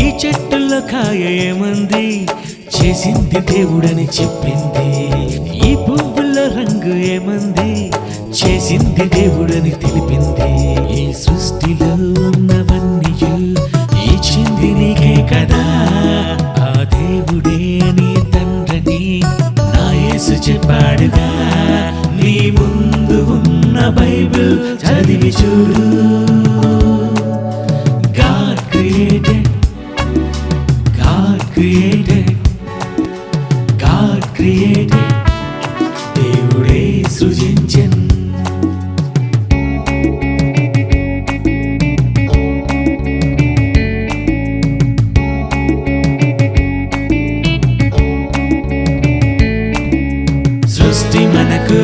ఈ చెట్టులో కాయ ఏమంది చేసింది దేవుడని చెప్పింది. ఈ పువ్వుల రంగు ఏమంది చేసింది దేవుడని తెలిపింది. ఈ సృష్టిలో ఉన్నవన్నీ ఇచ్చింది నీకే కదా. ఆ దేవుడే నీ తండ్రిని నా యేసు చెప్పాడుగా. నీ ముందు ఉన్న బైబిల్ చదివి చూడు. God created, God created, God created, దేవుడే సృజించెన్. సృష్టి మనకు